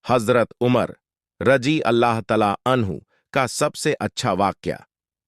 हजरत उमर रजी अल्लाह तला अन्हु का सबसे अच्छा वाक़या।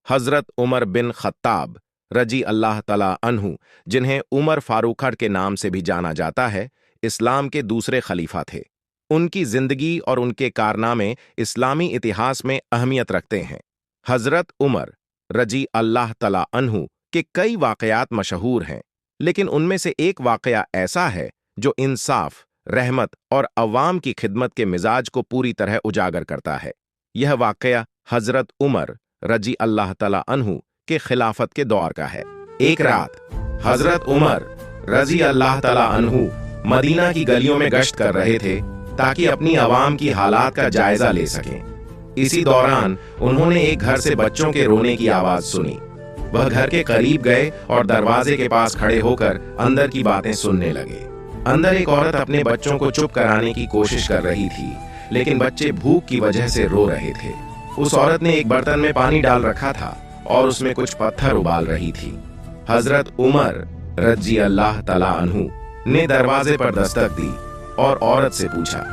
हजरत उमर बिन खत्ताब रजी अल्लाह तला अन्हु, जिन्हें उमर फारूक के नाम से भी जाना जाता है, इस्लाम के दूसरे खलीफा थे। उनकी जिंदगी और उनके कारनामे इस्लामी इतिहास में अहमियत रखते हैं। हजरत उमर रजी अल्लाह तला अन्हु के कई वाक़यात मशहूर हैं, लेकिन उनमें से एक वाक़या ऐसा है जो इंसाफ, रहमत और अवाम की खिदमत के मिजाज को पूरी तरह उजागर करता है। यह वाक़या हजरत उमर रजी अल्लाह तला अन्हु के खिलाफत के दौर का है। एक रात हजरत उमर रजी अल्लाह तला अन्हु मदीना की गलियों में गश्त कर रहे थे ताकि अपनी अवाम की हालात का जायजा ले सकें। इसी दौरान उन्होंने एक घर से बच्चों के रोने की आवाज सुनी। वह घर के करीब गए और दरवाजे के पास खड़े होकर अंदर की बातें सुनने लगे। अंदर एक औरत अपने बच्चों को चुप कराने की कोशिश कर रही थी, लेकिन बच्चे भूख की वजह से रो रहे थे। उस औरत ने एक बर्तन में पानी डाल रखा था और उसमें कुछ पत्थर उबाल रही थी। हजरत उमर रजी अल्लाह तला अन्हु ने दरवाजे पर दस्तक दी और औरत से पूछा,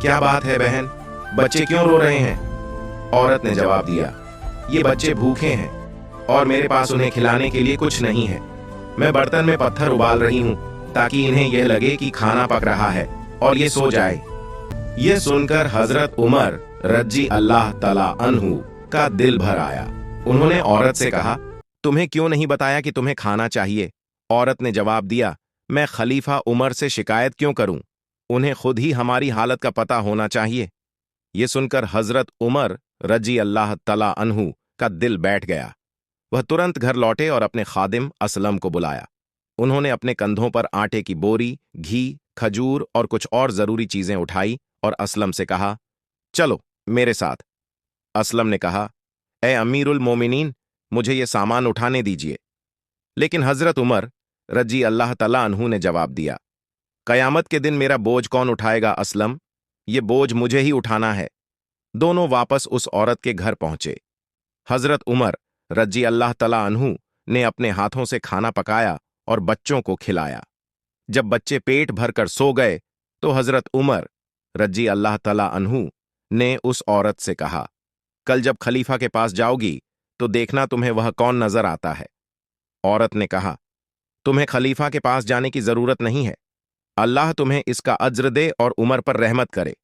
क्या बात है बहन, बच्चे क्यों रो रहे हैं? औरत ने जवाब दिया, ये बच्चे भूखे हैं और मेरे पास उन्हें खिलाने के लिए कुछ नहीं है। मैं बर्तन में पत्थर उबाल रही हूँ ताकि इन्हें यह लगे कि खाना पक रहा है और ये सो जाए। यह सुनकर हजरत उमर रजी अल्लाह तला अन्हु का दिल भर आया। उन्होंने औरत से कहा, तुम्हें क्यों नहीं बताया कि तुम्हें खाना चाहिए? औरत ने जवाब दिया, मैं खलीफा उमर से शिकायत क्यों करूं? उन्हें खुद ही हमारी हालत का पता होना चाहिए। यह सुनकर हजरत उमर रजी अल्लाह तला अन्हु का दिल बैठ गया। वह तुरंत घर लौटे और अपने खादिम असलम को बुलाया। उन्होंने अपने कंधों पर आटे की बोरी, घी, खजूर और कुछ और जरूरी चीजें उठाई और असलम से कहा, चलो मेरे साथ। असलम ने कहा, ए अमीरुल मोमिनीन, मुझे ये सामान उठाने दीजिए। लेकिन हजरत उमर रजी अल्लाह तला अन्हु ने जवाब दिया, कयामत के दिन मेरा बोझ कौन उठाएगा असलम? ये बोझ मुझे ही उठाना है। दोनों वापस उस औरत के घर पहुंचे। हजरत उमर रजी अल्लाह तला अन्हु ने अपने हाथों से खाना पकाया और बच्चों को खिलाया। जब बच्चे पेट भरकर सो गए तो हजरत उमर रजी अल्लाह तला अन्हु ने उस औरत से कहा, कल जब खलीफा के पास जाओगी तो देखना तुम्हें वह कौन नजर आता है। औरत ने कहा, तुम्हें खलीफा के पास जाने की जरूरत नहीं है, अल्लाह तुम्हें इसका अज्र दे और उमर पर रहमत करे।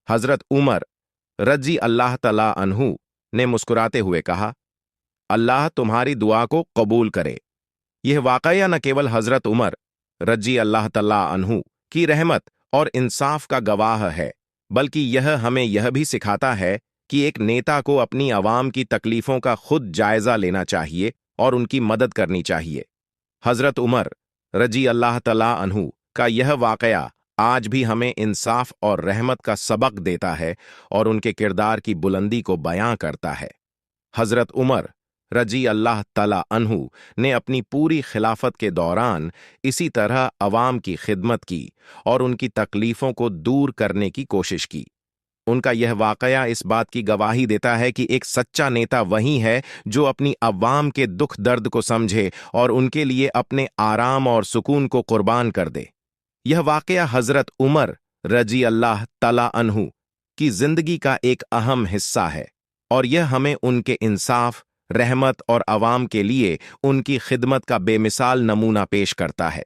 हजरत उमर रजी अल्लाह तला अन्हु ने मुस्कुराते हुए कहा, अल्लाह तुम्हारी दुआ को कबूल करे। यह वाकया न केवल हजरत उमर रजी अल्लाह तला अन्हु की रहमत और इंसाफ का गवाह है, बल्कि यह हमें यह भी सिखाता है कि एक नेता को अपनी आवाम की तकलीफों का खुद जायजा लेना चाहिए और उनकी मदद करनी चाहिए। हजरत उमर रजी अल्लाह तला अन्हु का यह वाकया आज भी हमें इंसाफ और रहमत का सबक देता है और उनके किरदार की बुलंदी को बयां करता है। हजरत उमर रजी अल्लाह तला अन्हु ने अपनी पूरी खिलाफत के दौरान इसी तरह अवाम की खिदमत की और उनकी तकलीफों को दूर करने की कोशिश की। उनका यह वाकया इस बात की गवाही देता है कि एक सच्चा नेता वही है जो अपनी अवाम के दुख दर्द को समझे और उनके लिए अपने आराम और सुकून को कुर्बान कर दे। यह वाकया हजरत उमर रजी अल्लाह तला अन्हु की जिंदगी का एक अहम हिस्सा है और यह हमें उनके इंसाफ, रहमत और अवाम के लिए उनकी खिदमत का बेमिसाल नमूना पेश करता है।